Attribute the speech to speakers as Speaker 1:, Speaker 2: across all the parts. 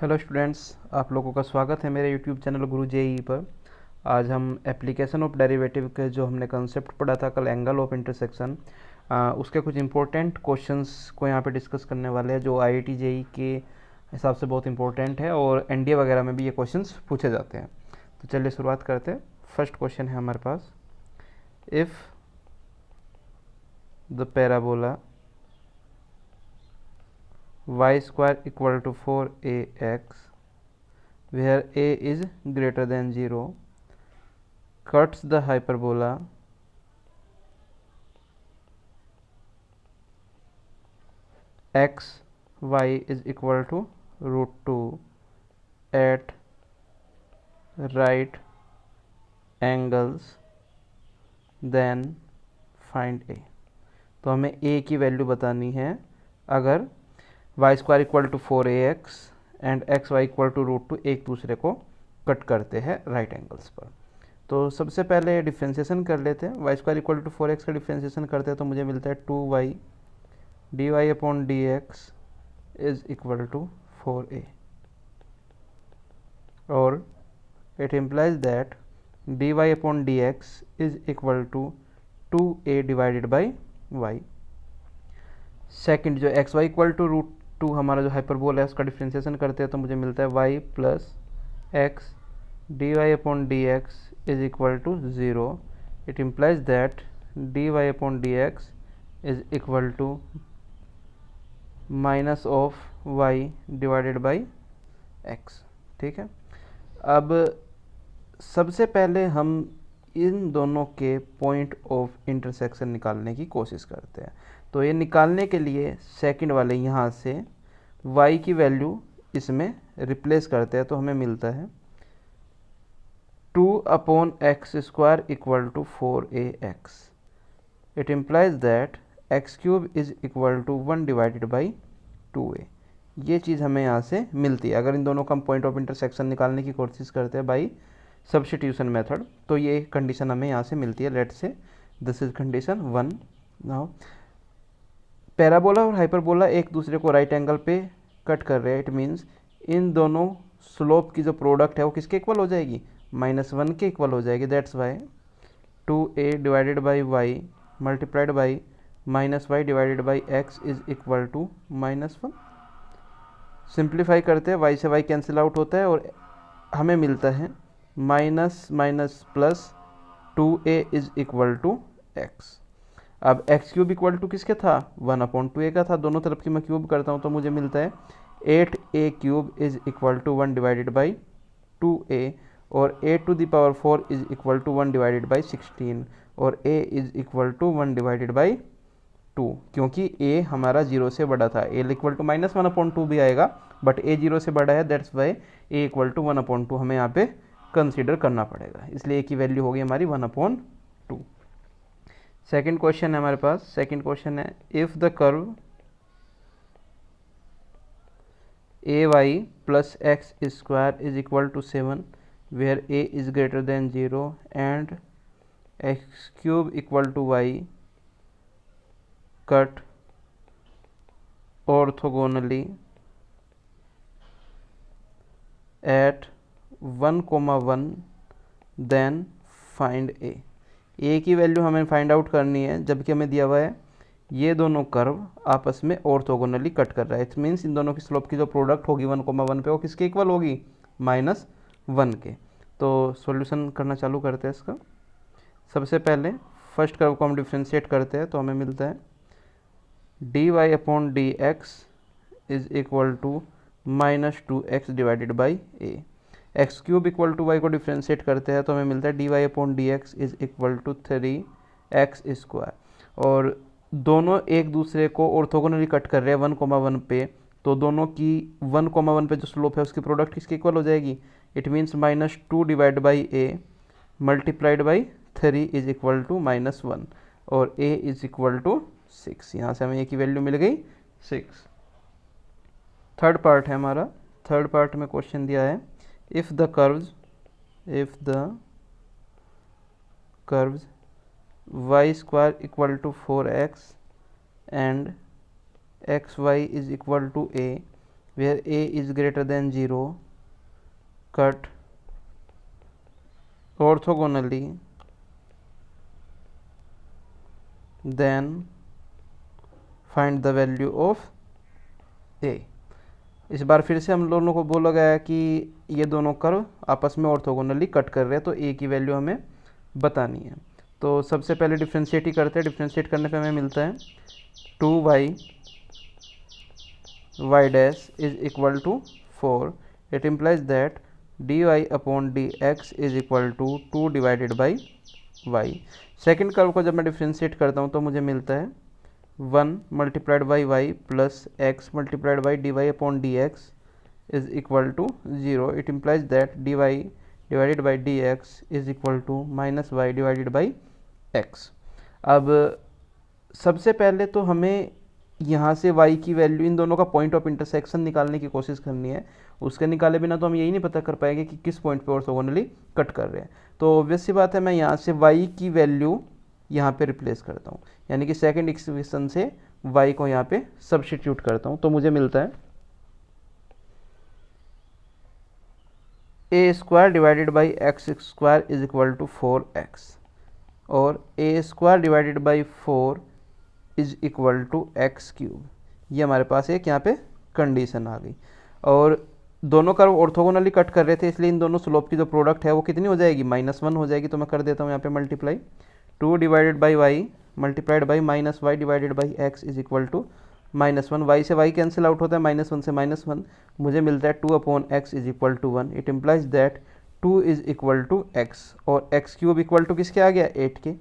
Speaker 1: Hello students, आप लोगों का स्वागत है मेरे यूट्यूब चैनल गुरु जेई पर। आज हम एप्लीकेशन ऑफ डेरिवेटिव के जो हमने कंसेप्ट पढ़ा था कल, एंगल ऑफ इंटरसेक्शन, उसके कुछ इंपॉर्टेंट क्वेश्चंस को यहाँ पे डिस्कस करने वाले हैं जो आईआईटी जेई के हिसाब से बहुत इंपॉर्टेंट है और एनडीए वगैरह में भी ये क्वेश्चंस पूछे जाते हैं। तो चलिए शुरुआत करते हैं। फर्स्ट क्वेश्चन है हमारे पास, if the parabola y square equal to 4ax where a is greater than 0 cuts the hyperbola x y is equal to root 2 at right angles, then find a। तो हमें a की value बतानी है अगर Y square equal to 4ax and X Y equal to root 2 एक दूसरे को cut करते हैं राइट एंगल्स पर। तो सबसे पहले डिफ्रेंशिएशन कर लेते हैं। Y square equal to 4x का डिफ्रेंशिएशन करते हैं तो मुझे मिलता है 2y D Y upon D x is equal to 4a, और it implies that D Y upon D x is equal to 2a divided by y। Second जो X Y equal to root 2 हमारा जो hyperbole है उसका differentiation करते हैं तो मुझे मिलता है y plus X D Y upon D x is equal to 0। It implies that D Y upon D x is equal to minus of y divided by x। ठीक है, अब सबसे पहले हम इन दोनों के पॉइंट ऑफ इंटरसेक्शन निकालने की कोशिश करते हैं। तो ये निकालने के लिए सेकंड वाले यहाँ से y की वैल्यू इसमें रिप्लेस करते हैं तो हमें मिलता है 2 upon X square equal to 4ax। It implies that X cube is equal to 1 divided by 2a। ये चीज़ हमें यहाँ से मिलती है अगर इन दोनों का हम पॉइंट ऑफ इंटरसेक्शन निकालने की कोशिश करते हैं बाई सब्स्टिट्यूशन मेथड। तो ये कंडीशन हमें यहाँ से मिलती है। लेट से this is condition 1। Now parabola और हाइपरबोला एक दूसरे को राइट एंगल पे कट कर रहे हैं। इट मीन्स इन दोनों स्लोप की जो प्रोडक्ट है वो किसके इक्वल हो जाएगी, -1 के इक्वल हो जाएगी। That's why 2a divided by Y multiplied by -y divided by x is equal to -1। Simplify करते हैं, y से y कैंसिल आउट होता है और हमें मिलता है minus minus plus 2a is equal to x। अब एक्स क्यूब इक्वल टू किसके था, 1/2a का था। दोनों तरफ की मैं क्यूब करता हूँ तो मुझे मिलता है 8a cube is equal to 1 divided by 2a, और a to the power 4 is equal to 1 divided by 16, और a is equal to 1 divided by 2, क्योंकि a हमारा 0 से बड़ा था। a इक्वल टू -1/2 भी आएगा बट a 0 से बड़ा है, that's why a equal to 1/2 हमें यहाँ पे कंसिडर करना पड़ेगा। इसलिए a की वैल्यू होगी हमारी 1/2। सेकेंड क्वेश्चन है हमारे पास। सेकेंड क्वेश्चन है, if the curve A Y plus X square is equal to 7 where a is greater than 0 and X cube equal to Y cut orthogonally at 1,1 then find A की value हमें find out करनी है जबकि हमें दिया हुआ है ये दोनों कर्व आपस में ऑर्थोगोनली कट कर रहा है। इट मीन्स इन दोनों की स्लोप की जो प्रोडक्ट होगी 1,1 पे वो किसके इक्वल होगी, -1 के। तो सॉल्यूशन करना चालू करते हैं इसका। सबसे पहले फर्स्ट कर्व को हम डिफ्रेंशिएट करते हैं तो हमें मिलता है d Y upon D x is equal to -2x divided by a. X cube equal to y को डिफ्रेंशिएट करते हैं तो हमें मिलता है d Y upon D x is equal to 3x square, और दोनों एक दूसरे को ऑर्थोगोनली कट कर रहे हैं 1,1 पे। तो दोनों की 1,1 पे जो स्लोप है उसकी प्रोडक्ट किसके इक्वल हो जाएगी, it means -2 divide by a multiplied by 3 is equal to -1, और a इज इक्वल टू 6। यहाँ से हमें a की वैल्यू मिल गई 6। थर्ड पार्ट है हमारा। थर्ड पार्ट में क्वेश्चन दिया है, if the curves y square equal to 4x and xy is equal to a where a is greater than 0 cut orthogonally then find the value of a। इस बार फिर से हम दोनों को बोला गया है कि ये दोनों कर्व आपस में ऑर्थोगोनली कट कर रहे हैं, तो a की वैल्यू हमें बतानी है। तो सबसे पहले डिफ्रेंशिएट ही करते हैं। डिफ्रेंशिएट करने पे हमें मिलता है 2y y dash is equal to 4। It implies that dy upon dx is equal to 2 divided by y। Second curve को जब मैं डिफ्रेंशिएट करता हूँ तो मुझे मिलता है 1 multiplied by y plus x multiplied by dy upon dx is equal to 0। It implies that dy divided by dx is equal to minus y divided by x। अब सबसे पहले तो हमें यहाँ से y की वैल्यू, इन दोनों का पॉइंट ऑफ इंटरसेक्शन निकालने की कोशिश करनी है। उसके निकाले बिना तो हम यही नहीं पता कर पाएंगे कि किस पॉइंट पे ऑर्थोगोनली कट कर रहे हैं। तो ऑब्वियस सी बात है, मैं यहाँ से y की वैल्यू यहाँ पे रिप्लेस करता हूँ, यानी कि सेकंड इक्वेशन से y को यहाँ पे सब्स्टिट्यूट करता हूँ। तो मुझे मिलता है a square divided by x square is equal to 4x और a square divided by 4 is equal to x cube. ये हमारे पास एक यहाँ पे कंडीशन आ गई। और दोनों कर्व ऑर्थोगोनली कट कर रहे थे, इसलिए इन दोनों स्लोप की जो प्रोडक्ट है वो कितनी हो जाएगी, -1 हो जाएगी। तो मैं कर देता हूँ यहाँ पे multiply 2 divided by Y multiplied by minus y divided by x is equal to -1। Y से वाई कैंसिल आउट होता है, -1 से -1 मुझे मिलता है 2 upon x is equal to 1। It implies that 2 is equal to x और एक्स क्यूब इक्वल टू किसके आ गया, 8 के।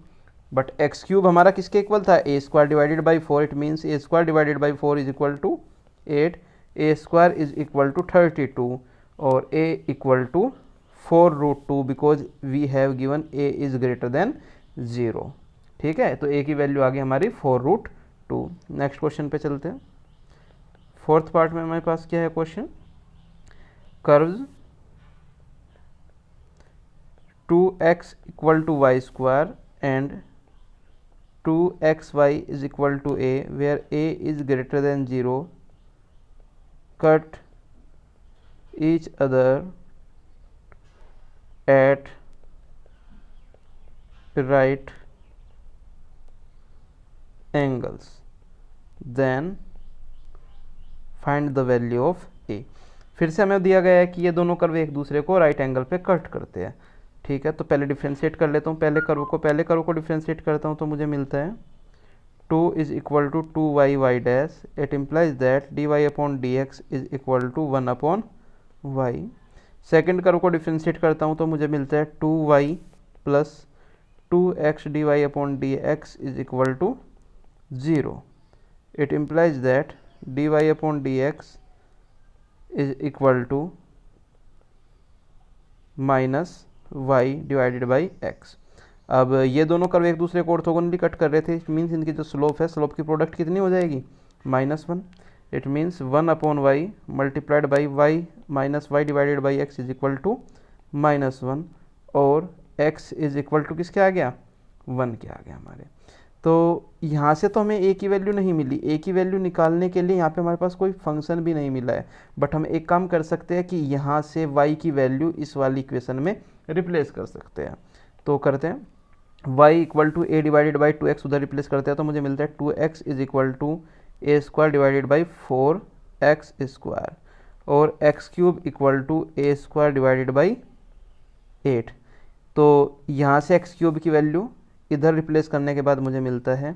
Speaker 1: बट एक्स क्यूब हमारा किसके इक्वल था, a square divided by 4। It means a square divided by 4 is equal to 8। a square is equal to 32 और a equal to 4√2 because we have given a is greater than 0। ठीक है, तो a की value आ गई हमारी 4√2। Next question पे चलते हैं। फोर्थ पार्ट में हमारे पास क्या है question, curves 2x equal to y square and 2xy is equal to a where a is greater than 0 cut each other at right angles then find the value of a। फिर से हमें दिया गया है कि ये दोनों कर्व एक दूसरे को राइट एंगल पे कट करते हैं। ठीक है, तो पहले डिफ्रेंशिएट कर लेता हूँ। पहले कर्व को डिफ्रेंशिएट करता हूँ तो मुझे मिलता है 2 is equal to 2y y dash. It implies that dy upon dx is equal to 1 upon y। Second curve को डिफ्रेंशिएट करता हूँ तो मुझे मिलता है 2y plus 2x dy upon dx is equal to 0। It implies that dy upon dx is equal to minus y divided by x। अब ये दोनों कर्व एक दूसरे को ऑर्थोगोनली कट कर रहे थे, इट मीन्स इनकी जो स्लोप है, स्लोप की प्रोडक्ट कितनी हो जाएगी, -1। It means 1 upon y multiplied by y minus y divided by x is equal to -1 और x इज इक्वल टू किसके आ गया, 1 के आ गया हमारे। तो यहाँ से तो हमें a की वैल्यू नहीं मिली। a की वैल्यू निकालने के लिए यहाँ पे हमारे पास कोई फंक्शन भी नहीं मिला है, बट हम एक काम कर सकते हैं कि यहाँ से y की वैल्यू इस वाली इक्वेशन में रिप्लेस कर सकते हैं। तो करते हैं, y equal to a divided by 2x उधर रिप्लेस करते हैं तो मुझे मिलता है 2x is equal to a square divided by 4x square और x cube equal to a square divided by 8। तो यहाँ से x क्यूब की वैल्यू इधर रिप्लेस करने के बाद मुझे मिलता है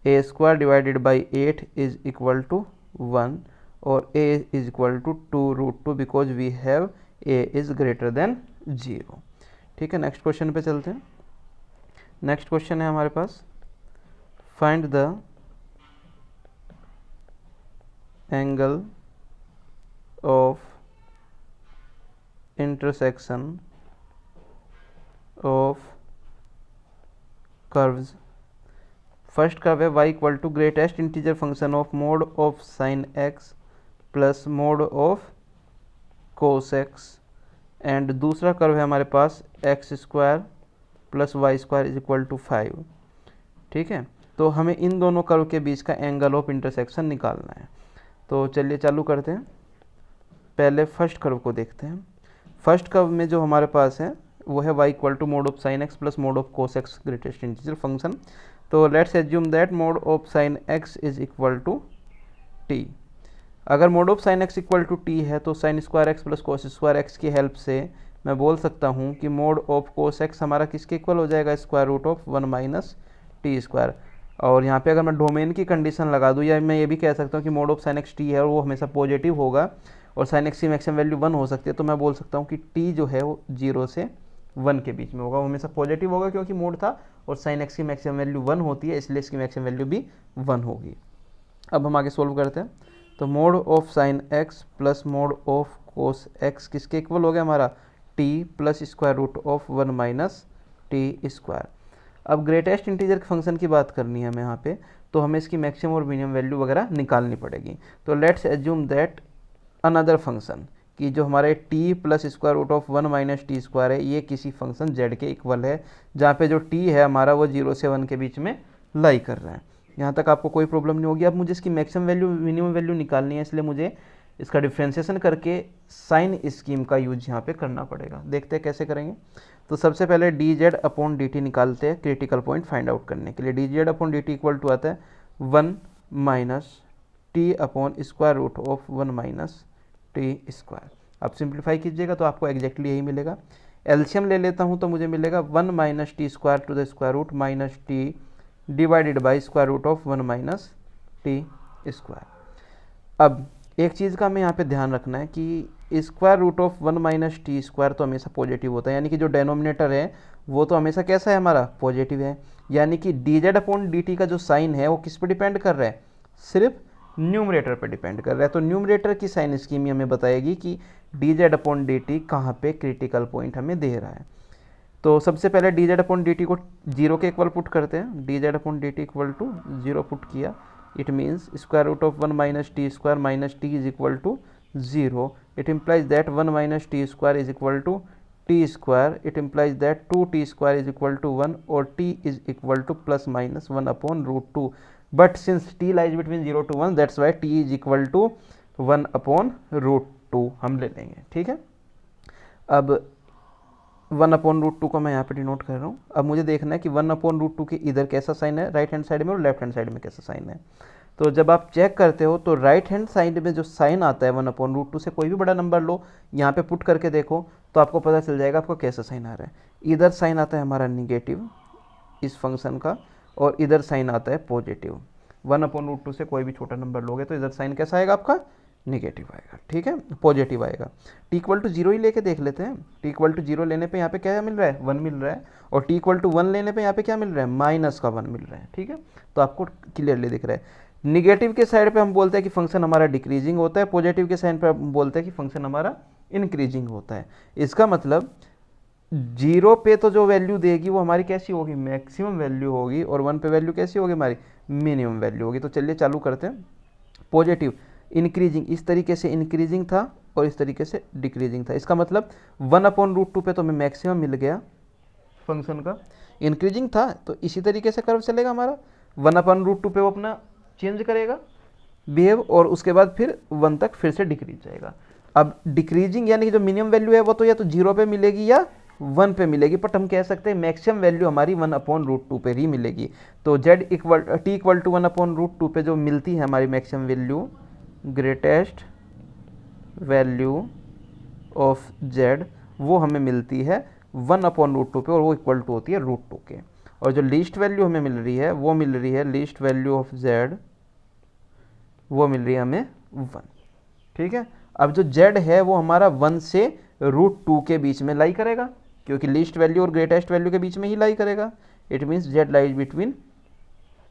Speaker 1: a square divided by 8 is equal to 1 और a is equal to 2√2 because we have a is greater than 0। ठीक है, नेक्स्ट क्वेश्चन पे चलते हैं। नेक्स्ट क्वेश्चन है हमारे पास, find the angle of intersection of curves. First curve है y equal to greatest integer function of mod of sine x plus mod of cos x and दूसरा कर्व है हमारे पास X square plus Y square is equal to 5। ठीक है, तो हमें इन दोनों कर्व के बीच का एंगल ऑफ इंटरसेक्शन निकालना है। तो चलिए चालू करते हैं। पहले फर्स्ट कर्व को देखते हैं। फर्स्ट कर्व में जो हमारे पास है वो है y equal to mod of sine x plus mod of cos X greatest integer function. तो let's assume that mod of sine X is equal to T. अगर mod of sine X equal to T है तो sine square X plus cos square X की help से मैं बोल सकता हूँ कि मोड ऑफ कोस एक्स हमारा किसके इक्वल हो जाएगा, square root of 1 minus t square. और यहाँ पे अगर मैं डोमेन की कंडीशन लगा दूँ, या मैं ये भी कह सकता हूँ कि mode of sine x T है और वो हमेशा पॉजिटिव होगा और साइन एक्स की मैक्सिमम वैल्यू 1 हो सकती है, तो मैं बोल सकता हूँ कि टी जो है वो 0 से 1 के बीच में होगा, वो हमेशा पॉजिटिव होगा क्योंकि मोड था और साइन एक्स की मैक्सिमम वैल्यू 1 होती है, इसलिए इसकी मैक्सिमम वैल्यू भी 1 होगी। अब हम आगे सोल्व करते हैं। तो mod of sine x plus mod of cos x किसके इक्वल हो गया हमारा, t plus square root of 1 minus t square. अब ग्रेटेस्ट इंटीजर के फंक्शन की बात करनी है हमें यहाँ पे, तो हमें इसकी मैक्सिमम और मिनिमम वैल्यू वगैरह निकालनी पड़ेगी। तो let's assume that another function कि जो हमारे t plus square root of 1 minus t square है, ये किसी फंक्शन z के इक्वल है, जहाँ पे जो t है हमारा वो 0 से 1 के बीच में लाई कर रहा है। यहाँ तक आपको कोई प्रॉब्लम नहीं होगी। अब मुझे इसकी मैक्सिमम वैल्यू मिनिमम वैल्यू निकालनी है, इसलिए मुझे इसका डिफ्रेंशिएशन करके साइन स्कीम का यूज यहाँ पे करना पड़ेगा। देखते हैं कैसे करेंगे। तो सबसे पहले d z upon d t निकालते हैं क्रिटिकल पॉइंट फाइंड आउट करने के लिए। D z upon d t equal to आता है 1 minus t upon square root of 1 minus t square. आप सिंप्लीफाई कीजिएगा तो आपको एग्जैक्टली यही मिलेगा। एलसीएम ले लेता हूँ तो मुझे मिलेगा 1 minus t square to the square root minus t divided by square root of 1 minus t square. अब एक चीज़ का हमें यहाँ पे ध्यान रखना है कि square root of 1 minus t square तो हमेशा पॉजिटिव होता है, यानी कि जो डेनोमिनेटर है वो तो हमेशा कैसा है हमारा, पॉजिटिव है। यानी कि D z upon d T का जो साइन है वो किस पे डिपेंड कर रहा है, सिर्फ न्यूमरेटर पे डिपेंड कर रहा है। तो न्यूमरेटर की साइन स्कीम हमें बताएगी कि D z upon d T कहाँ पे क्रिटिकल पॉइंट हमें दे रहा है। तो सबसे पहले d z upon d t को 0 के इक्वल पुट करते हैं। D z upon d t equal to 0 put किया, it means square root of 1 minus t square minus t is equal to 0। It implies that 1 minus t square is equal to t square. It implies that 2t square is equal to 1 और t is equal to plus minus 1 upon root 2। But since t lies between 0 to 1 that's why t is equal to 1 upon root 2 हम ले लेंगे। ठीक है, अब 1 upon root 2 को मैं यहाँ पे डिनोट कर रहा हूँ। अब मुझे देखना है कि 1 अपॉन रूट 2 के इधर कैसा साइन है, राइट हैंड साइड में, और लेफ्ट हैंड साइड में कैसा साइन है। तो जब आप चेक करते हो तो राइट हैंड साइड में जो साइन आता है 1 अपॉन रूट 2 से कोई भी बड़ा नंबर लो, यहाँ पे पुट करके देखो तो आपको पता चल जाएगा आपको कैसा साइन आ रहा है। इधर साइन आता है हमारा निगेटिव इस फंक्शन का, और इधर साइन आता है पॉजिटिव। 1 अपॉन रूट 2 से कोई भी छोटा नंबर लोगे तो इधर साइन कैसा आएगा आपका, निगेटिव आएगा। ठीक है, पॉजिटिव आएगा। टी इक्वल टू 0 ही लेके देख लेते हैं। टी इक्वल टू 0 लेने पे यहाँ पे क्या मिल रहा है, 1 मिल रहा है, और टी इक्वल टू 1 लेने पे यहाँ पे क्या मिल रहा है, माइनस का 1 मिल रहा है। ठीक है, तो आपको क्लियरली दिख रहा है। निगेटिव के साइड पे हम बोलते हैं कि फंक्शन हमारा डिक्रीजिंग होता है, पॉजिटिव के साइड पे हम बोलते हैं कि फंक्शन हमारा इंक्रीजिंग होता है। इसका मतलब 0 पे तो जो वैल्यू देगी वो हमारी कैसी होगी, मैक्सिमम वैल्यू होगी, और 1 पे वैल्यू कैसी होगी, हमारी मिनिमम वैल्यू होगी। तो चलिए चालू करते हैं। पॉजिटिव इंक्रीजिंग, इस तरीके से इंक्रीजिंग था और इस तरीके से डिक्रीजिंग था। इसका मतलब 1 अपॉन रूट 2 पे तो हमें मैक्सिमम मिल गया फंक्शन का। इंक्रीजिंग था तो इसी तरीके से कर्व चलेगा हमारा, 1 अपॉन रूट 2 पे वो अपना चेंज करेगा बिहेव, और उसके बाद फिर 1 तक फिर से डिक्रीज जाएगा। अब डिक्रीजिंग यानी कि जो मिनिमम वैल्यू है वो तो या तो 0 पे मिलेगी या 1 पे मिलेगी, बट हम कह सकते हैं मैक्सिमम वैल्यू हमारी 1 अपॉन रूट 2 पे ही मिलेगी। तो z equal t equal to 1 upon root 2 पे जो मिलती है हमारी maximum value, greatest value of z, वो हमें मिलती है 1 अपॉन रूट 2 पे, और वो इक्वल टू होती है रूट 2 के। और जो लीस्ट वैल्यू हमें मिल रही है वो मिल रही है लीस्ट वैल्यू ऑफ जेड, वो मिल रही है हमें 1। ठीक है, अब जो जेड है वो हमारा 1 से रूट 2 के बीच में लाई करेगा, क्योंकि लीस्ट वैल्यू और ग्रेटेस्ट वैल्यू के बीच में ही लाई करेगा। It means Z lies between.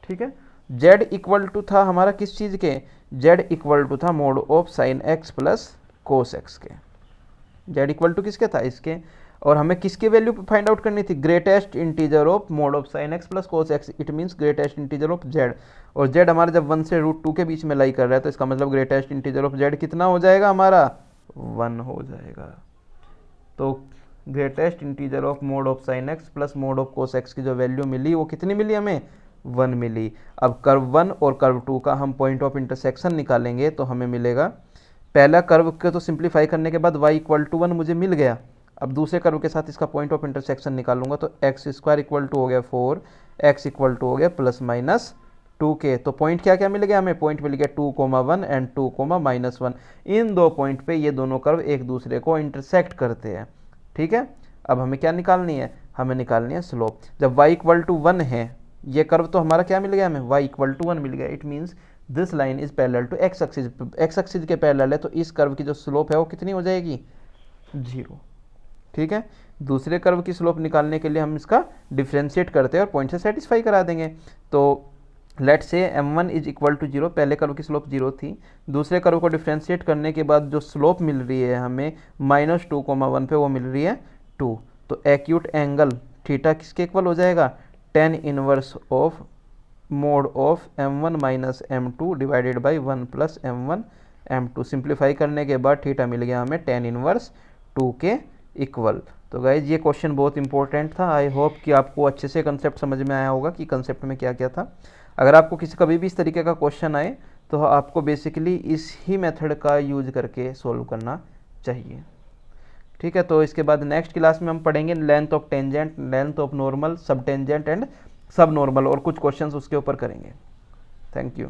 Speaker 1: ठीक है, जेड इक्वल टू था हमारा किस चीज़ के, जेड इक्वल टू था mode of sine x plus cos x के। जेड इक्वल टू किसके था, इसके। और हमें किसकी वैल्यू फाइंड आउट करनी थी, greatest integer of mod of sine x plus cos x. It means greatest integer of Z, और जेड हमारा जब 1 से रूट 2 के बीच में लाई कर रहा है तो इसका मतलब ग्रेटेस्ट इंटीजर ऑफ जेड कितना हो जाएगा हमारा, 1 हो जाएगा। तो greatest integer of mod of sine x plus mod of cos x की जो वैल्यू मिली वो कितनी मिली हमें, 1 मिली। अब कर्व 1 और कर्व 2 का हम पॉइंट ऑफ इंटरसेक्शन निकालेंगे तो हमें मिलेगा पहला कर्व के तो सिंप्लीफाई करने के बाद y इक्वल टू 1 मुझे मिल गया। अब दूसरे कर्व के साथ इसका पॉइंट ऑफ इंटरसेक्शन निकालूंगा तो एक्स स्क्वायर इक्वल टू हो गया 4, एक्स इक्वल टू हो गया प्लस माइनस 2k। तो पॉइंट क्या क्या मिल गया हमें, पॉइंट मिल गया 2,1 एंड 2,-1। इन दो पॉइंट पे ये दोनों कर्व एक दूसरे को इंटरसेक्ट करते हैं। ठीक है, अब हमें क्या निकालनी है, हमें निकालनी है स्लोप। जब y इक्वल टू 1 है, ये कर्व तो हमारा क्या मिल गया हमें, y इक्वल टू 1 मिल गया। It means this line is parallel to x axis, x axis के पैरेलल है, तो इस कर्व की जो स्लोप है वो कितनी हो जाएगी, 0। ठीक है, दूसरे कर्व की स्लोप निकालने के लिए हम इसका डिफ्रेंशिएट करते हैं और पॉइंट से सेटिस्फाई करा देंगे। तो लेट से m1 इज इक्वल टू 0, पहले कर्व की स्लोप 0 थी, दूसरे कर्व को डिफ्रेंशिएट करने के बाद जो स्लोप मिल रही है हमें -2,1 पे, वो मिल रही है 2। तो एक्यूट एंगल थीटा किसके इक्वल हो जाएगा, tan inverse of mod of m1 minus m2 divided by 1 plus m1 m2। Simplify करने के बाद थीटा मिल गया हमें tan इनवर्स 2 के इक्वल। तो गाइज ये क्वेश्चन बहुत इंपॉर्टेंट था। आई होप कि आपको अच्छे से कंसेप्ट समझ में आया होगा कि कंसेप्ट में क्या क्या था। अगर आपको कभी भी इस तरीके का क्वेश्चन आए तो आपको बेसिकली इस ही मेथड का यूज करके सॉल्व करना चाहिए। ठीक है, तो इसके बाद नेक्स्ट क्लास में हम पढ़ेंगे length of tangent, length of normal, सब टेंजेंट एंड सब नॉर्मल, और कुछ क्वेश्चंस उसके ऊपर करेंगे। Thank you.